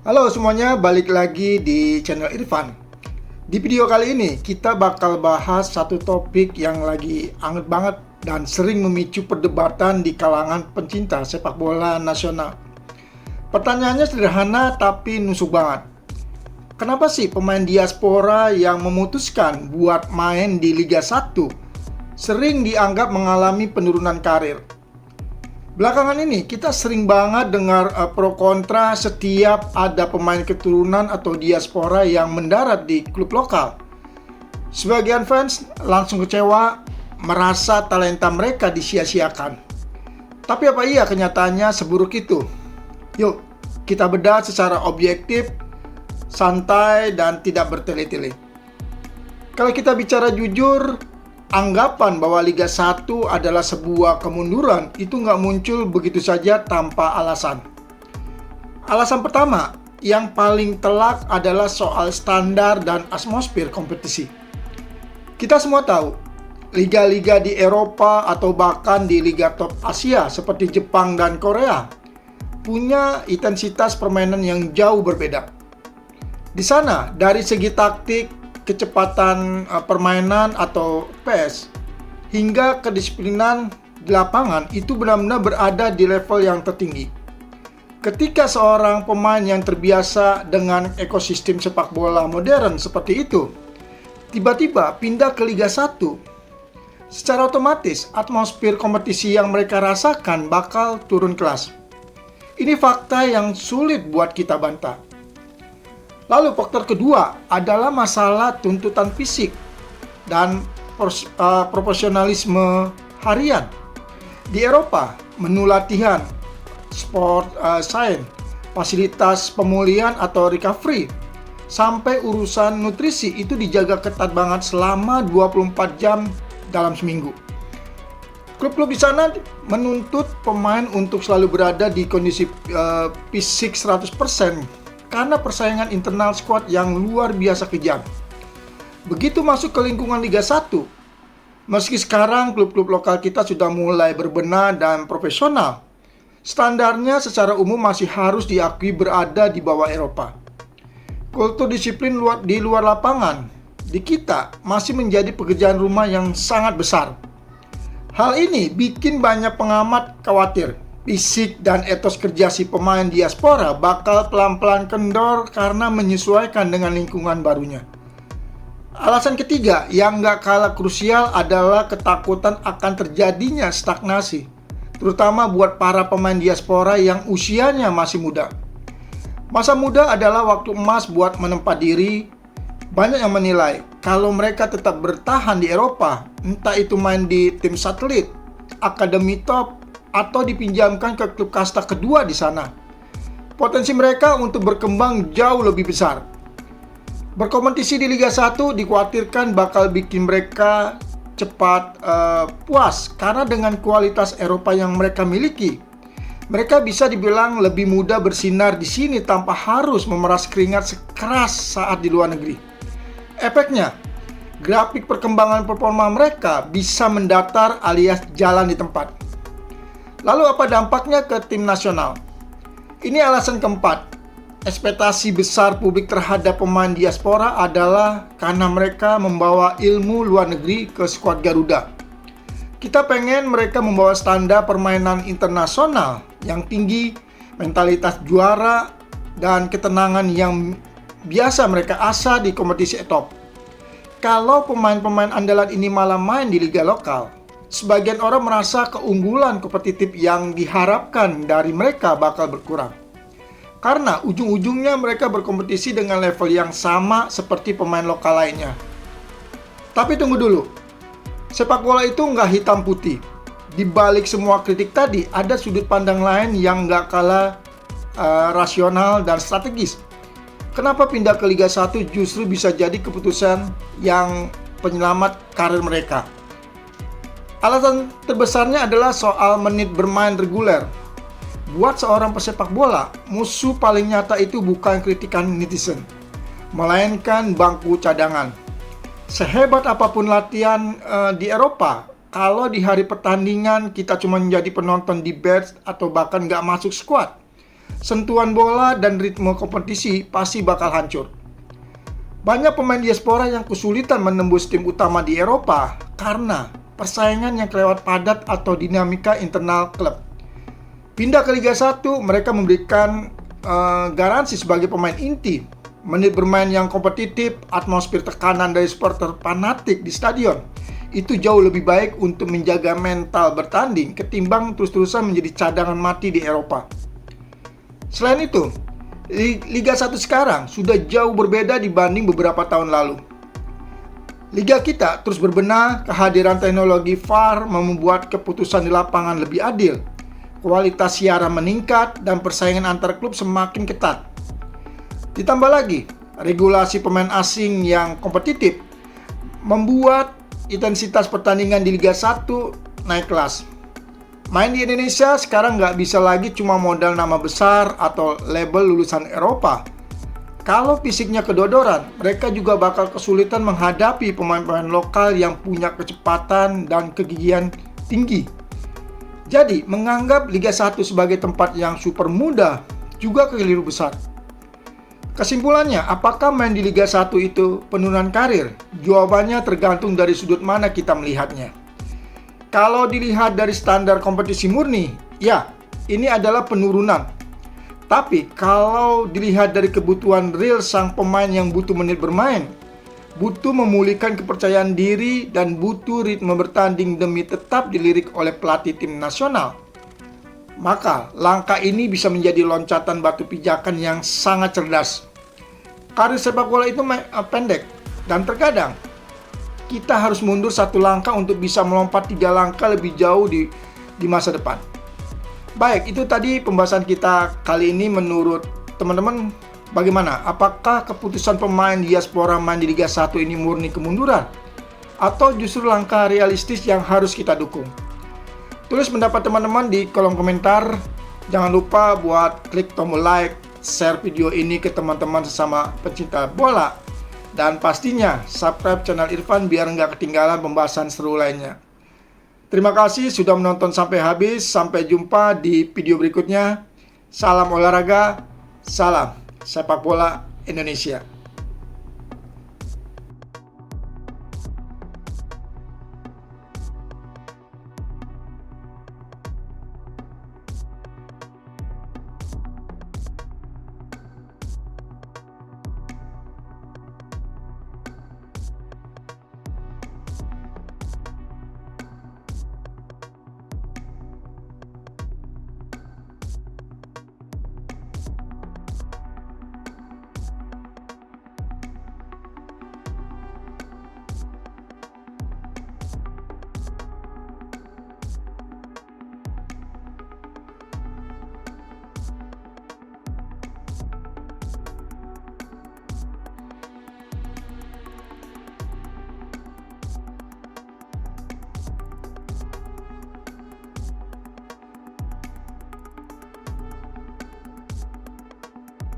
Halo semuanya, balik lagi di channel Irfan. Di video kali ini kita bakal bahas satu topik yang lagi anget banget dan sering memicu perdebatan di kalangan pencinta sepak bola nasional. Pertanyaannya sederhana tapi nusuk banget. Kenapa sih pemain diaspora yang memutuskan buat main di Liga 1 sering dianggap mengalami penurunan karir? Belakangan ini kita sering banget dengar pro kontra setiap ada pemain keturunan atau diaspora yang mendarat di klub lokal. Sebagian fans langsung kecewa, merasa talenta mereka disia-siakan. Tapi apa iya kenyataannya seburuk itu? Yuk, kita bedah secara objektif, santai, dan tidak bertele-tele. Kalau kita bicara jujur, anggapan bahwa Liga 1 adalah sebuah kemunduran itu nggak muncul begitu saja tanpa alasan. Alasan pertama, yang paling telak adalah soal standar dan atmosfer kompetisi. Kita semua tahu, liga-liga di Eropa atau bahkan di liga top Asia seperti Jepang dan Korea punya intensitas permainan yang jauh berbeda. Di sana, dari segi taktik, kecepatan permainan atau pace hingga kedisiplinan di lapangan itu benar-benar berada di level yang tertinggi. Ketika seorang pemain yang terbiasa dengan ekosistem sepak bola modern seperti itu tiba-tiba pindah ke Liga 1, secara otomatis atmosfer kompetisi yang mereka rasakan bakal turun kelas. Ini fakta yang sulit buat kita bantah. Lalu faktor kedua adalah masalah tuntutan fisik dan profesionalisme harian. Di Eropa, menu latihan, sport science, fasilitas pemulihan atau recovery, sampai urusan nutrisi itu dijaga ketat banget selama 24 jam dalam seminggu. Klub-klub di sana menuntut pemain untuk selalu berada di kondisi fisik 100%. Karena persaingan internal skuad yang luar biasa kejam. Begitu masuk ke lingkungan Liga 1, meski sekarang klub-klub lokal kita sudah mulai berbenah dan profesional, standarnya secara umum masih harus diakui berada di bawah Eropa. Kultur disiplin di luar lapangan di kita masih menjadi pekerjaan rumah yang sangat besar. Hal ini bikin banyak pengamat khawatir. Fisik dan etos kerja si pemain diaspora bakal pelan-pelan kendor karena menyesuaikan dengan lingkungan barunya. Alasan ketiga yang nggak kalah krusial adalah ketakutan akan terjadinya stagnasi, terutama buat para pemain diaspora yang usianya masih muda. Masa muda adalah waktu emas buat menempa diri. Banyak yang menilai kalau mereka tetap bertahan di Eropa, entah itu main di tim satelit, akademi top, atau dipinjamkan ke klub kasta kedua di sana, potensi mereka untuk berkembang jauh lebih besar. Berkompetisi di Liga 1 dikhawatirkan bakal bikin mereka cepat puas karena dengan kualitas Eropa yang mereka miliki, mereka bisa dibilang lebih mudah bersinar di sini tanpa harus memeras keringat sekeras saat di luar negeri. Efeknya, grafik perkembangan performa mereka bisa mendatar alias jalan di tempat. Lalu apa dampaknya ke tim nasional? Ini alasan keempat. Ekspektasi besar publik terhadap pemain diaspora adalah karena mereka membawa ilmu luar negeri ke skuad Garuda. Kita pengen mereka membawa standar permainan internasional yang tinggi, mentalitas juara, dan ketenangan yang biasa mereka asah di kompetisi top. Kalau pemain-pemain andalan ini malah main di liga lokal, sebagian orang merasa keunggulan kompetitif yang diharapkan dari mereka bakal berkurang. Karena ujung-ujungnya mereka berkompetisi dengan level yang sama seperti pemain lokal lainnya. Tapi tunggu dulu, sepak bola itu nggak hitam putih. Di balik semua kritik tadi, ada sudut pandang lain yang nggak kalah rasional dan strategis. Kenapa pindah ke Liga 1 justru bisa jadi keputusan yang penyelamat karir mereka? Alasan terbesarnya adalah soal menit bermain reguler. Buat seorang pesepak bola, musuh paling nyata itu bukan kritikan netizen, melainkan bangku cadangan. Sehebat apapun latihan di Eropa, kalau di hari pertandingan kita cuma menjadi penonton di bench atau bahkan nggak masuk skuad, sentuhan bola dan ritme kompetisi pasti bakal hancur. Banyak pemain diaspora yang kesulitan menembus tim utama di Eropa karena persaingan yang kelewat padat atau dinamika internal klub. Pindah ke Liga 1, mereka memberikan garansi sebagai pemain inti, menit bermain yang kompetitif, atmosfer tekanan dari supporter fanatik di stadion. Itu jauh lebih baik untuk menjaga mental bertanding ketimbang terus-terusan menjadi cadangan mati di Eropa. Selain itu, Liga 1 sekarang sudah jauh berbeda dibanding beberapa tahun lalu. Liga kita terus berbenah, kehadiran teknologi VAR membuat keputusan di lapangan lebih adil. Kualitas siaran meningkat dan persaingan antar klub semakin ketat. Ditambah lagi, regulasi pemain asing yang kompetitif membuat intensitas pertandingan di Liga 1 naik kelas. Main di Indonesia sekarang nggak bisa lagi cuma modal nama besar atau label lulusan Eropa. Kalau fisiknya kedodoran, mereka juga bakal kesulitan menghadapi pemain-pemain lokal yang punya kecepatan dan kegigihan tinggi. Jadi, menganggap Liga 1 sebagai tempat yang super mudah juga keliru besar. Kesimpulannya, apakah main di Liga 1 itu penurunan karir? Jawabannya tergantung dari sudut mana kita melihatnya. Kalau dilihat dari standar kompetisi murni, ya, ini adalah penurunan. Tapi, kalau dilihat dari kebutuhan real sang pemain yang butuh menit bermain, butuh memulihkan kepercayaan diri, dan butuh ritme bertanding demi tetap dilirik oleh pelatih tim nasional, maka langkah ini bisa menjadi loncatan batu pijakan yang sangat cerdas. Karir sepak bola itu pendek, dan terkadang kita harus mundur satu langkah untuk bisa melompat 3 langkah lebih jauh di masa depan. Baik, itu tadi pembahasan kita kali ini. Menurut teman-teman, bagaimana? Apakah keputusan pemain diaspora main di Liga 1 ini murni kemunduran? Atau justru langkah realistis yang harus kita dukung? Tulis pendapat teman-teman di kolom komentar. Jangan lupa buat klik tombol like, share video ini ke teman-teman sesama pecinta bola. Dan pastinya subscribe channel Irfan biar nggak ketinggalan pembahasan seru lainnya. Terima kasih sudah menonton sampai habis. Sampai jumpa di video berikutnya. Salam olahraga, salam sepak bola Indonesia.